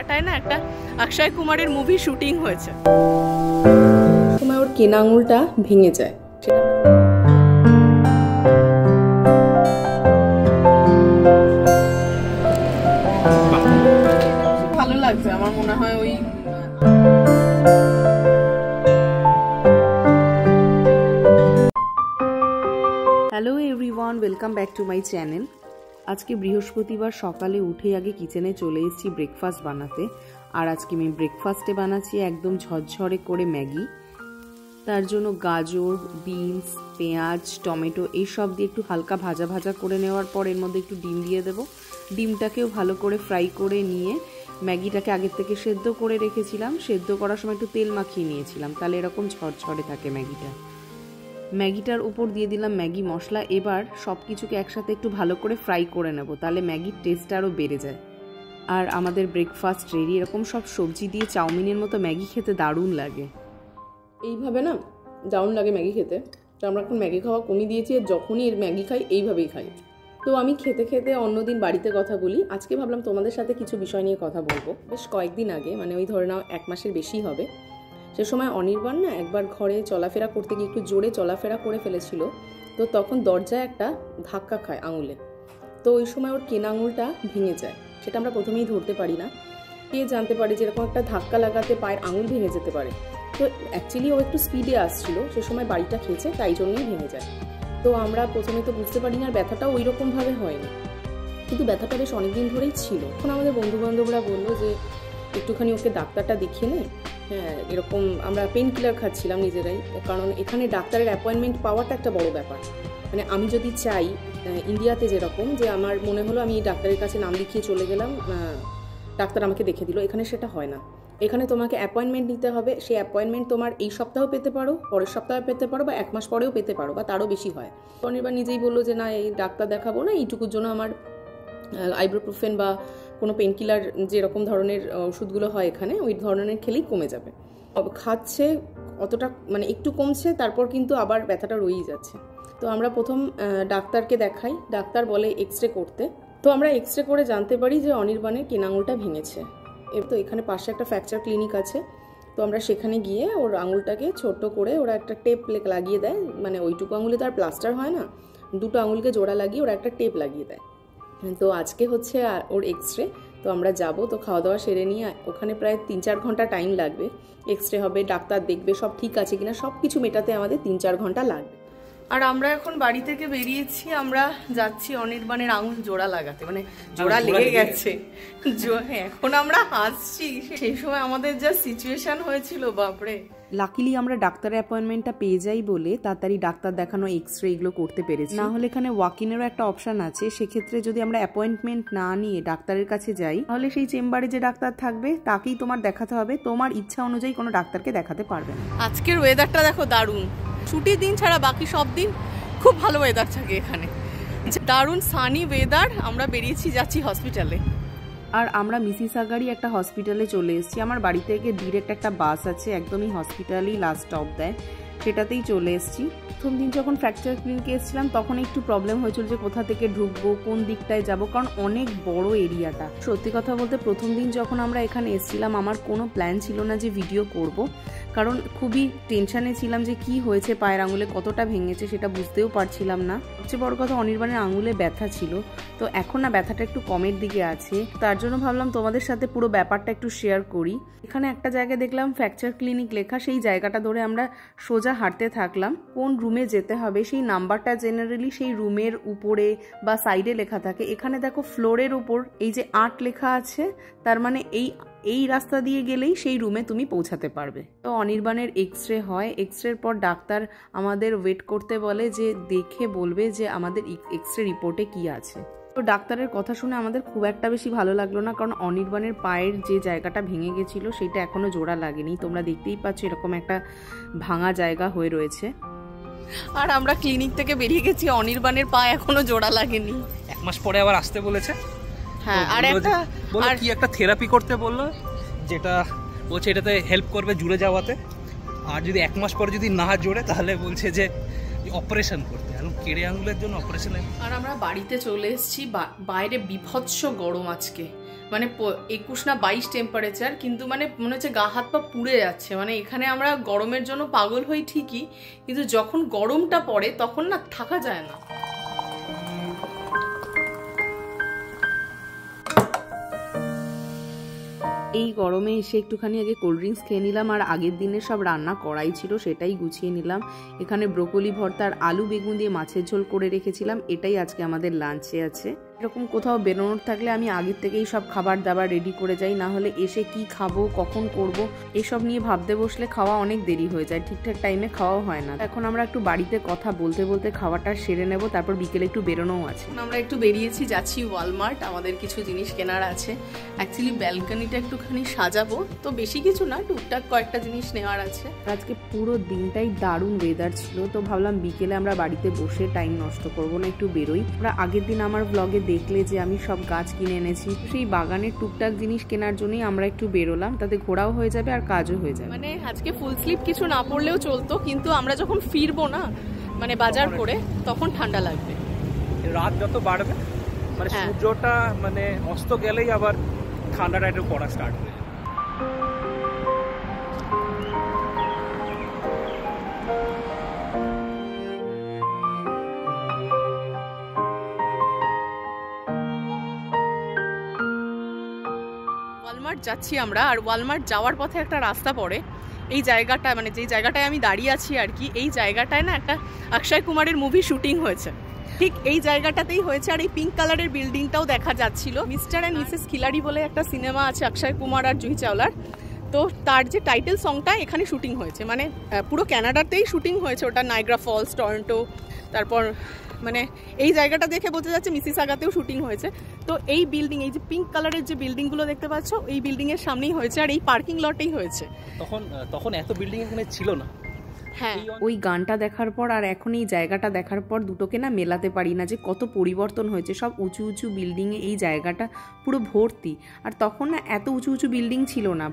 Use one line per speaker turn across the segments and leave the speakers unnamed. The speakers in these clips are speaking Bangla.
জায়গাটায় না একটা অক্ষয় কুমারের মুভি শুটিং হয়েছে।
সময় ওর কেনা আঙুলটা ভেঙে যায়,
ভালো লাগছে আমার মনে হয়। ওই
hello everyone, welcome back to my channel. আজকে বৃহস্পতিবার সকালে উঠে আগে কিচেনে চলে এসেছি ব্রেকফাস্ট বানাতে। আর আজকে আমি ব্রেকফাস্টে বানাচ্ছি একদম ঝরঝরে করে ম্যাগি। তার জন্য গাজর, বিনস, পেঁয়াজ, টমেটো এইসব দিয়ে একটু হালকা ভাজা ভাজা করে নেওয়ার পর এর মধ্যে একটু ডিম দিয়ে দেবো। ডিমটাকেও ভালো করে ফ্রাই করে নিয়ে ম্যাগিটাকে আগের থেকে সেদ্ধ করে রেখেছিলাম। সেদ্ধ করার সময় একটু তেল মাখিয়ে নিয়েছিলাম, তাহলে এরকম ঝরঝরে থাকে ম্যাগিটা। ম্যাগিটার উপর দিয়ে দিলাম ম্যাগি মশলা। এবার সব কিছুকে একসাথে একটু ভালো করে ফ্রাই করে নেব, তাহলে ম্যাগির টেস্ট আরও বেড়ে যায়। আর আমাদের ব্রেকফাস্ট রেডি। এরকম সব সবজি দিয়ে চাউমিনের মতো ম্যাগি খেতে দারুণ লাগে।
এইভাবে না দারুণ লাগে ম্যাগি খেতে। তো আমরা এখন ম্যাগি খাওয়া কমিয়ে দিয়েছি, আর যখনই এর ম্যাগি খাই এইভাবেই খাই। তো আমি খেতে খেতে অন্যদিন বাড়িতে কথা বলি, আজকে ভাবলাম তোমাদের সাথে কিছু বিষয় নিয়ে কথা বলবো। বেশ কয়েকদিন আগে, মানে ওই ধরে নাও 1 মাসের বেশি হবে, সে সময় অনির্বাণ না একবার ঘরে চলাফেরা করতে গিয়ে একটু জোরে চলাফেরা করে ফেলেছিল। তো তখন দরজায় একটা ধাক্কা খায় আঙুলে। তো ওই সময় ওর কেনা আঙুলটা ভেঙে যায়। সেটা আমরা প্রথমেই ধরতে পারি না, কে জানতে পারে যে এরকম একটা ধাক্কা লাগাতে পায়ের আঙুল ভেঙে যেতে পারে। তো অ্যাকচুয়ালি ও একটু স্পিডে আসছিল, সে সময় বাড়িটা খেয়েছে, তাই জন্যই ভেঙে যায়। তো আমরা প্রথমে তো বুঝতে পারি না, আর ব্যথাটাও ওই রকমভাবে হয়নি, কিন্তু ব্যথাটা বেশ অনেকদিন ধরেই ছিল। এখন আমাদের বন্ধুবান্ধবরা বললো যে একটুখানি ওকে ডাক্তারটা দেখিয়ে নে। হ্যাঁ, এরকম আমরা পেন কিলার খাচ্ছিলাম নিজেরাই, কারণ এখানে ডাক্তারের অ্যাপয়েন্টমেন্ট পাওয়াটা একটা বড় ব্যাপার। মানে আমি যদি চাই ইন্ডিয়াতে যেরকম, যে আমার মনে হলো আমি এই ডাক্তারের কাছে নাম লিখিয়ে চলে গেলাম, ডাক্তার আমাকে দেখে দিল, এখানে সেটা হয় না। এখানে তোমাকে অ্যাপয়েন্টমেন্ট নিতে হবে। সেই অ্যাপয়েন্টমেন্ট তোমার এই সপ্তাহ পেতে পারো, পরের সপ্তাহে পেতে পারো, বা 1 মাস পরেও পেতে পারো, বা তারও বেশি হয়। অনির্বাণ নিজেই বললো যে না, এই ডাক্তার দেখাবো না, এইটুকুর জন্য আমার আইব্রোপ্রোফেন বা কোনো পেন কিলার যেরকম ধরনের ওষুধগুলো হয় এখানে, ওই ধরনের খেলেই কমে যাবে। খাচ্ছে অতটা, মানে একটু কমছে, তারপর কিন্তু আবার ব্যথাটা রয়েই যাচ্ছে। তো আমরা প্রথম ডাক্তারকে দেখাই। ডাক্তার বলে এক্সরে করতে। তো আমরা এক্সরে করে জানতে পারি যে অনির্বাণের কেনা আঙুলটা ভেঙেছে। তো এখানে পাশে একটা ফ্র্যাকচার ক্লিনিক আছে। তো আমরা সেখানে গিয়ে ওর আঙুলটাকে ছোট্ট করে ওরা একটা টেপ লাগিয়ে দেয়। মানে ওইটুকু আঙুলে তো আর প্লাস্টার হয় না, 2টো আঙুলকে জোড়া লাগিয়ে ওরা একটা টেপ লাগিয়ে দেয়। তো আজকে হচ্ছে ওর এক্সরে। তো আমরা যাব, তো খাওয়া দাওয়া সেরে নিয়ে ওখানে প্রায় 3-4 ঘন্টা টাইম লাগবে। এক্সরে হবে, ডাক্তার দেখবে সব ঠিক আছে কিনা, সব কিছু মেটাতে আমাদের 3-4 ঘন্টা লাগবে। আর আমরা এখন বাড়ি থেকে বেরিয়েছি, আমরা যাচ্ছি অনির্বাণের আঙুল জোড়া লাগাতে। মানে জোড়া লেগে গেছে, এখন আমরা হাসছি, সেই সময় আমাদের যা সিচুয়েশন হয়েছিল বাপরে।
লাকিলি আমরা ডাক্তারের অ্যাপয়েন্টমেন্টটা পেয়ে যাই বলে তাড়াতাড়ি ডাক্তার দেখানো, এক্সরে এগুলো করতে পেরেছি। না হলে এখানে ওয়াক ইনেরও একটা অপশন আছে। সেক্ষেত্রে যদি আমরা অ্যাপয়েন্টমেন্ট না নিয়ে ডাক্তারের কাছে যাই, তাহলে সেই চেম্বারে যে ডাক্তার থাকবে তাকেই তোমার দেখাতে হবে, তোমার ইচ্ছা অনুযায়ী কোনো ডাক্তারকে দেখাতে পারবে না।
আজকের ওয়েদারটা দেখো দারুণ। ছুটির দিন ছাড়া বাকি সব দিন খুব ভালো ওয়েদার থাকে এখানে, দারুণ সানি ওয়েদার। আমরা বেরিয়েছি, যাচ্ছি হসপিটালে।
আর আমরা মিসিসাগারই একটা হসপিটালে চলে এসেছি। আমার বাড়ি থেকে ডিরেক্ট একটা বাস আছে, একদমই হসপিটালেই লাস্ট স্টপ দেয়, সেটাতেই চলে এসেছি। প্রথম দিন যখন ফ্র্যাকচার ক্লিনিকে এসেছিলাম তখন একটু প্রবলেম হয়েছিল যে কোথা থেকে ঢুকবো, কোন দিকটায় যাব, কারণ অনেক বড় এরিয়াটা। সত্যি কথা বলতে প্রথম দিন যখন আমরা এখানে এসেছিলাম আমার কোনো প্ল্যান ছিল না যে ভিডিও করব, কারণ খুবই টেনশানে ছিলাম যে কি হয়েছে পায়ের আঙুলে, কতটা ভেঙেছে সেটা বুঝতেও পারছিলাম না। সবচেয়ে বড় কথা অনির্বাণের আঙুলে ব্যথা ছিল। তো এখন না ব্যথাটা একটু কমের দিকে আছে, তার জন্য ভাবলাম তোমাদের সাথে পুরো ব্যাপারটা একটু শেয়ার করি। এখানে একটা জায়গায় দেখলাম ফ্র্যাকচার ক্লিনিক লেখা, সেই জায়গাটা ধরে আমরা সোজা হাঁটতে থাকলাম। কোন রুমে যেতে হবে সেই নাম্বারটা জেনারেলি সেই রুমের উপরে বা সাইডে লেখা থাকে। এখানে দেখো ফ্লোরের উপর এই যে 8 লেখা আছে, তার মানে এই রাস্তা দিয়ে গেলেই সেই রুমে তুমি পৌঁছাতে পারবে। তো অনির্বাণের এক্সরে হয়, এক্সরের পর ডাক্তার আমাদের ওয়েট করতে বলে যে দেখে বলবে যে আমাদের এক্সরে রিপোর্টে কি আছে। তো ডাক্তারের কথা শুনে আমাদের খুব একটা বেশি ভালো লাগলো না, কারণ অনির্বাণের পায়ের যে জায়গাটা ভেঙে গেছিল সেটা এখনো জোড়া লাগেনি। তোমরা দেখতেই পাচ্ছ এরকম একটা ভাঙা জায়গা হয়ে রয়েছে।
আর আমরা ক্লিনিক থেকে বেরিয়ে গেছি, অনির্বাণের পা এখনো জোড়া লাগেনি।
1 মাস পরে আবার আসতে বলেছে।
হ্যাঁ, আর
কি একটা থেরাপি করতে বললো, যেটা বলছে এটাতে হেল্প করবে জুড়ে যাওয়াতে। আর যদি 1 মাস পরে যদি না জোড়ে তাহলে বলছে যে অপারেশন করতে, এখন কেড়ে আঙুলের জন্য অপারেশন।
আর আমরা বাড়িতে চলে এসেছি। বাইরে বিভৎস গরম আজকে, মানে 21 না 22 টেম্পারেচার, কিন্তু মানে মনে হচ্ছে গা হাত পা পুড়ে যাচ্ছে। মানে এখানে আমরা গরমের জন্য পাগল হই ঠিকই, কিন্তু যখন গরমটা পড়ে তখন না থাকা যায় না।
এই গরমে এসে একটুখানি আগে কোল্ড ড্রিঙ্কস খেয়ে নিলাম, আর আগের দিনে সব রান্না করাই ছিল সেটাই গুছিয়ে নিলাম। এখানে ব্রোকলি ভর্তা আর আলু বেগুন দিয়ে মাছের ঝোল করে রেখেছিলাম, এটাই আজকে আমাদের লাঞ্চে আছে। এরকম কোথাও বেরোনোর থাকলে আমি আগের থেকেই সব খাবার দাবার রেডি করে যাই, না হলে এসে কি খাবো কখন করব এসব নিয়ে ভাবতে বসলে খাওয়া অনেক দেরি হয়ে যায়, ঠিকঠাক টাইমে খাওয়াও হয় না। এখন আমরা একটু বাড়িতে কথা বলতে বলতে খাওয়াটা সেরে নেব, তারপর বিকেলে একটু বেরোনোও আছে।
আমরা একটু বেরিয়েছি, যাচ্ছি ওয়ালমার্ট, আমাদের কিছু জিনিস কেনার আছে। অ্যাকচুয়ালি ব্যালকনিটা একটুখানি সাজাবো, তো বেশি কিছু না, টুকটাক কয়েকটা জিনিস নেওয়ার আছে।
আজকে পুরো দিনটাই দারুণ ওয়েদার ছিল, তো ভাবলাম বিকেলে আমরা বাড়িতে বসে টাইম নষ্ট করবো না, একটু বেরোই। আমরা আগের দিন আমার ব্লগে দেখলে যে আমি সব গাছ কিনে এনেছি, সেই বাগানের টুকটাক জিনিস কেনার জন্যই আমরা একটু বেরোলাম, তাতে ঘোরাও হয়ে যাবে আর কাজও হয়ে যাবে।
মানে আজকে ফুল স্লিভ কিছু না পরলেও চলতো, কিন্তু আমরা যখন ফিরবো না মানে বাজার করে, তখন ঠান্ডা লাগবে।
রাত যত বাড়বে মানে সূর্যটা মানে অস্ত গেলেই আবার ঠান্ডাটা একটু পড়া স্টার্ট হয়ে যাবে।
ওয়ালমার্ট যাচ্ছি আমরা, আর ওয়ালমার্ট যাওয়ার পথে একটা রাস্তা পড়ে। এই জায়গাটা মানে যেই জায়গাটায় আমি দাঁড়িয়ে আছি আর কি, এই জায়গাটায় না একটা অক্ষয় কুমারের মুভি শুটিং হয়েছে, ঠিক এই জায়গাটাতেই হয়েছে। আর এই পিঙ্ক কালারের বিল্ডিংটাও দেখা যাচ্ছিল। মিস্টার অ্যান্ড মিসেস খিলাড়ি বলে একটা সিনেমা আছে অক্ষয় কুমার আর জুহি চাওলার, তো তার যে টাইটেল সংটা এখানে শুটিং হয়েছে, মানে পুরো ক্যানাডাতেই শুটিং হয়েছে ওটা, নাইগ্রা ফলস, টরন্টো, তারপর মানে এই জায়গাটা দেখে বোঝা যাচ্ছে মিসিসাগাতেও শুটিং হয়েছে। তো এই বিল্ডিং, এই যে পিঙ্ক কালারের যে বিল্ডিংগুলো দেখতে পাচ্ছ, এই বিল্ডিংয়ের সামনেই হয়েছে, আর এই পার্কিং লটেই হয়েছে।
তখন এত বিল্ডিং এখানে ছিল না।
হ্যাঁ,
ওই গানটা দেখার পর আর এখন এই জায়গাটা দেখার পর দুটোকে না মেলাতে পারি না যে কত পরিবর্তন হয়েছে। সব উঁচু উঁচু বিল্ডিংয়ে এই জায়গাটা পুরো ভর্তি, আর তখন না এত উঁচু উঁচু বিল্ডিং ছিল না,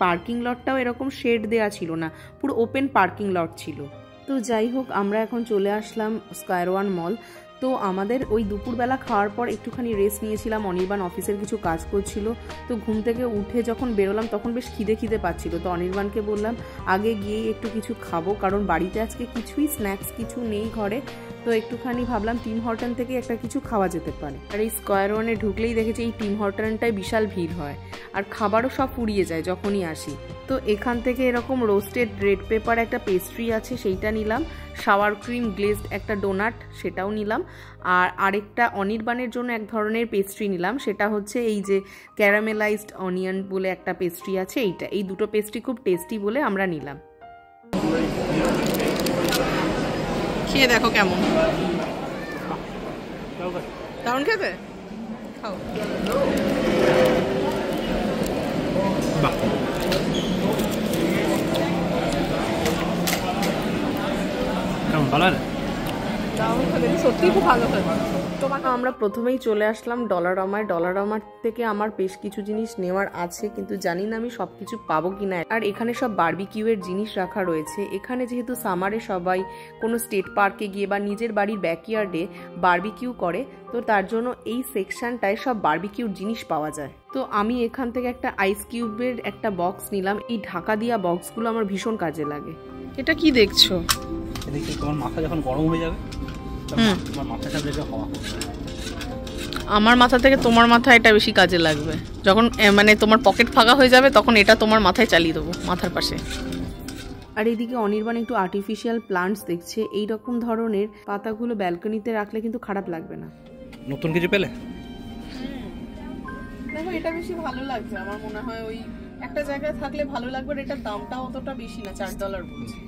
পার্কিং লটটাও এরকম শেড দেওয়া ছিল না, পুরো ওপেন পার্কিং লট ছিল। তো যাই হোক, আমরা এখন চলে আসলাম স্কয়ার ওয়ান মল। তো আমাদের ওই দুপুরবেলা খাওয়ার পর একটুখানি রেস্ট নিয়েছিলাম, অনির্বাণ অফিসের কিছু কাজ করছিল, তো ঘুম থেকে উঠে যখন বেরোলাম তখন বেশ খিদে পাচ্ছিল। তো অনির্বাণকে বললাম আগে গিয়ে একটু কিছু খাবো, কারণ বাড়িতে আজকে কিছুই স্ন্যাক্স কিছু নেই ঘরে, তো একটুখানি ভাবলাম টিম হর্টন থেকে একটা কিছু খাওয়া যেতে পারে। আর এই স্কয়ার ওয়ানে ঢুকলেই দেখেছি এই টিম হর্টনটায় বিশাল ভিড় হয়, আর খাবারও সব ফুরিয়ে যায় যখনই আসি। তো এখান থেকে এরকম রোস্টেড রেড পেপার একটা পেস্ট্রি আছে, সেইটা নিলাম, শাওয়ার ক্রিম গ্লেজড একটা ডোনাট সেটাও নিলাম, আর আরেকটা অনির্বাণের জন্য এক ধরনের পেস্ট্রি নিলাম, সেটা হচ্ছে এই যে ক্যারামেলাইজড অনিয়ন বলে একটা পেস্ট্রি আছে, এইটা। এই দুটো পেস্ট্রি খুব টেস্টি বলে আমরা নিলাম।
খেয়ে দেখো কেমন, দারুণ খেতে, খাও। সত্যি খুব ভালো হয়।
আমরা প্রথমেই চলে আসলাম ডলারামায়। ডলারামার থেকে আমার বেশ কিছু জিনিস নেওয়ার আছে, কিন্তু জানি না আমি সবকিছু পাবো কিনা। আর এখানে সব বারবিকিউয়ের জিনিস রাখা রয়েছে। এখানে যেহেতু সামারে সবাই কোনো স্টেট পার্কে গিয়ে বা নিজের বাড়ির ব্যাকইয়ার্ডে বারবিকিউ করে, তো তার জন্য এই সেকশনটায় সব বারবিকিউর জিনিস পাওয়া যায়। তো আমি এখান থেকে একটা আইস কিউবের একটা বক্স নিলাম। এই ঢাকা দিয়া বক্সগুলো আমার ভীষণ কাজে লাগে।
এটা কি দেখছো?
তোমার মাথা যখন গরম হয়ে যাবে, তোমার মাথাটা থেকে হাওয়া,
আমার মাথা থেকে তোমার মাথায় এটা বেশি কাজে লাগবে। যখন মানে তোমার পকেট ফাঁকা হয়ে যাবে, তখন এটা তোমার মাথায় চালিয়ে দেবো, মাথার পাশে।
আর এইদিকে অনির্বাণ একটু আর্টিফিশিয়াল প্লান্টস দেখছে। এই রকম ধরনের পাতাগুলো ব্যালকনিতে রাখলে কিন্তু খারাপ লাগবে না।
নতুন কিছু পেলে?
দেখো, এটা বেশি ভালো লাগছে আমার মনে হয়। ওই একটা জায়গায় থাকলে ভালো লাগবে, এটার দামটা অতটা বেশি না, $4 বলছে।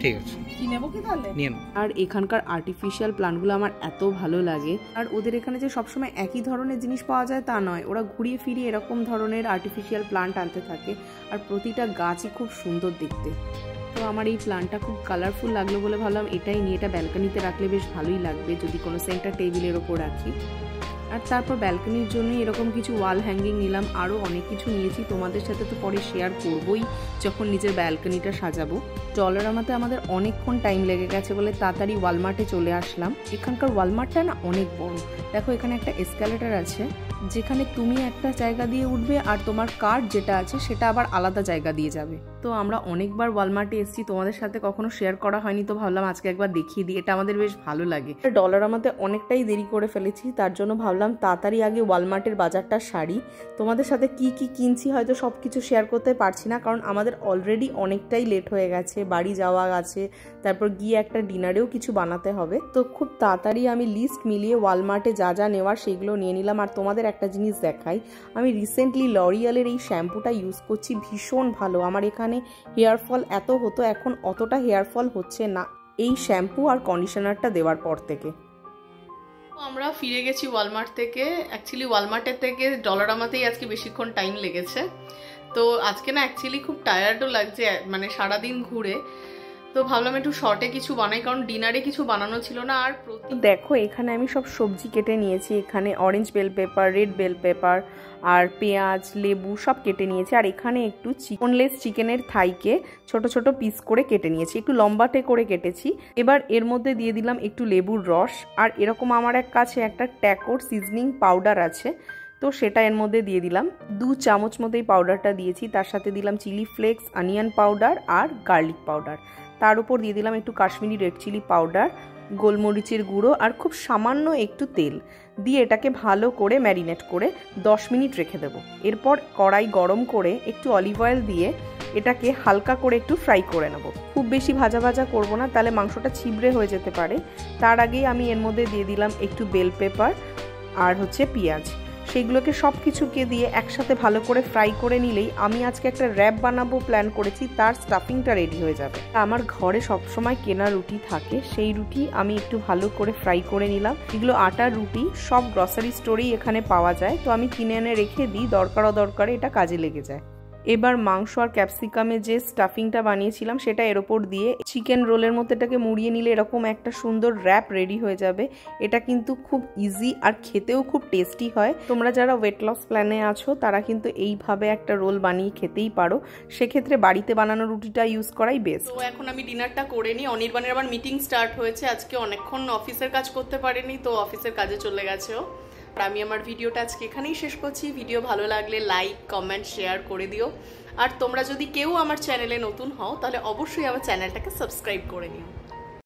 ঠিক আছে,
কি নেবো কি তাহলে?
নিয়ে নাও।
আর এখানকার আর্টিফিশিয়াল প্লান্টগুলো আমার এত ভালো লাগে। আর ওদের এখানে যে সবসময় একই ধরনের জিনিস পাওয়া যায় তা নয়, ওরা ঘুরিয়ে ফিরিয়ে এরকম ধরনের আর্টিফিশিয়াল প্লান্ট আনতে থাকে, আর প্রতিটা গাছই খুব সুন্দর দেখতে। তো আমার এই প্লান্টটা খুব কালারফুল লাগলো বলে ভাবলাম এটাই নিয়ে, এটা ব্যালকনিতে রাখলে বেশ ভালোই লাগবে যদি কোনো সেন্টার টেবিলের ওপর রাখি। আর তারপর ব্যালকনির জন্যই এরকম কিছু ওয়াল হ্যাঙ্গিং নিলাম, আরও অনেক কিছু নিয়েছি, তোমাদের সাথে তো পরে শেয়ার করবই যখন নিজের ব্যালকনিটা সাজাবো। ডলারামাতে আমাদের অনেকক্ষণ টাইম লেগে গেছে বলে তাড়াতাড়ি ওয়ালমার্টে চলে আসলাম। এখানকার ওয়ালমার্টটা না অনেক বড়। দেখো, এখানে একটা এসক্যালেটার আছে, যেখানে তুমি একটা জায়গা দিয়ে উঠবে আর তোমার কার্ড যেটা আছে সেটা আবার আলাদা জায়গা দিয়ে যাবে। তো আমরা অনেকবার ওয়ালমার্টে এসেছি, তোমাদের সাথে কখনো শেয়ার করা হয়নি, তো ভাবলাম আজকে একবার দেখিয়ে দিই, এটা আমাদের বেশ ভালো লাগে। ডলারামাতে অনেকটাই দেরি করে ফেলেছি, তার জন্য ভাবলাম তাড়াতাড়ি আগে ওয়ালমার্টের বাজারটা সারি। তোমাদের সাথে কি কি কিনছি হয়তো সব কিছু শেয়ার করতে পারছি না, কারণ আমাদের অলরেডি অনেকটাই লেট হয়ে গেছে, বাড়ি যাওয়া আছে, তারপর গিয়ে একটা ডিনারেও কিছু বানাতে হবে। তো খুব তাড়াতাড়ি আমি লিস্ট মিলিয়ে ওয়ালমার্টে যা যা নেওয়ার সেগুলো নিয়ে নিলাম। আর তোমাদের একটা জিনিস দেখাই, আমি রিসেন্টলি লরিয়ালের এই শ্যাম্পুটা ইউজ করছি, ভীষণ ভালো। আমার এখানে হেয়ার ফল এত হতো, এখন অতটা হেয়ার ফল হচ্ছে না এই শ্যাম্পু আর কন্ডিশনারটা দেওয়ার পর থেকে।
আমরা ফিরে গেছি ওয়ালমার্ট থেকে। অ্যাকচুয়ালি ওয়ালমার্টের থেকে ডলারামাতেই আজকে বেশিক্ষণ টাইম লেগেছে। তো আজকে না অ্যাকচুয়ালি খুব টায়ার্ডও লাগছে, মানে সারাদিন ঘুরে। তো ভাবলাম একটু শর্টে কিছু বানাই, কারণ ডিনারে কিছু বানানো ছিল না। আর
দেখো এখানে আমি সব সবজি কেটে নিয়েছি, এখানে orange bell pepper, red bell pepper আর পেঁয়াজ, লেবু সব কেটে নিয়েছি। আর এখানে একটু বোনলেস চিকেনের থাইকে ছোট ছোট পিস করে কেটে নিয়েছি, একটু লম্বাটে করে কেটেছি। এবার এর মধ্যে দিয়ে দিলাম একটু লেবুর রস, আর এরকম আমার কাছে একটা ট্যাকোর সিজনিং পাউডার আছে, তো সেটা এর মধ্যে দিয়ে দিলাম। 2 চামচ মতো এই পাউডারটা দিয়েছি, তার সাথে দিলাম চিলি ফ্লেক্স, অনিয়ন পাউডার আর গার্লিক পাউডার। তার উপর দিয়ে দিলাম একটু কাশ্মীরি রেড চিলি পাউডার, গোলমরিচের গুঁড়ো আর খুব সামান্য একটু তেল দিয়ে এটাকে ভালো করে ম্যারিনেট করে 10 মিনিট রেখে দেবো। এরপর কড়াই গরম করে একটু অলিভ অয়েল দিয়ে এটাকে হালকা করে একটু ফ্রাই করে নেব। খুব বেশি ভাজা ভাজা করবো না, তাহলে মাংসটা ছিবড়ে হয়ে যেতে পারে। তার আগেই আমি এর মধ্যে দিয়ে দিলাম একটু বেল পেপার আর পেঁয়াজ, সেগুলোকে সব কিছুকে দিয়ে একসাথে ভালো করে ফ্রাই করে নিলেই আমি আজকে একটা র্যাপ বানাবো প্ল্যান করেছি, তার স্টাফিংটা রেডি হয়ে যাবে। আমার ঘরে সবসময় কেনা রুটি থাকে, সেই রুটি আমি একটু ভালো করে ফ্রাই করে নিলাম। এগুলো আটার রুটি, সব গ্রসারি স্টোরেই এখানে পাওয়া যায়, তো আমি কিনে এনে রেখে দিই, দরকারে এটা কাজে লেগে যায়। এবার মাংস আর ক্যাপসিকামে যে স্টাফিংটা বানিয়েছিলাম সেটা এর ওপর দিয়ে চিকেন রোলের মতো এটাকে মুড়িয়ে নিলে এরকম একটা সুন্দর র্যাপ রেডি হয়ে যাবে। এটা কিন্তু খুব ইজি আর খেতেও খুব টেস্টি হয়। তোমরা যারা ওয়েট লস প্ল্যানে আছো তারা কিন্তু এইভাবে একটা রোল বানিয়ে খেতেই পারো, সেক্ষেত্রে বাড়িতে বানানো রুটিটা ইউজ করাই বেস্ট।
তো এখন আমি ডিনারটা করে নিই। অনির্বাণের আবার মিটিং স্টার্ট হয়েছে, আজকে অনেকক্ষণ অফিসের কাজ করতে পারেনি, তো অফিসের কাজে চলে গেছে ও। আর আমি আমার ভিডিওটা আজকে এখানেই শেষ করছি। ভিডিও ভালো লাগলে লাইক, কমেন্ট, শেয়ার করে দিও। আর তোমরা যদি কেউ আমার চ্যানেলে নতুন হও তাহলে অবশ্যই আমার চ্যানেলটাকে সাবস্ক্রাইব করে নিও।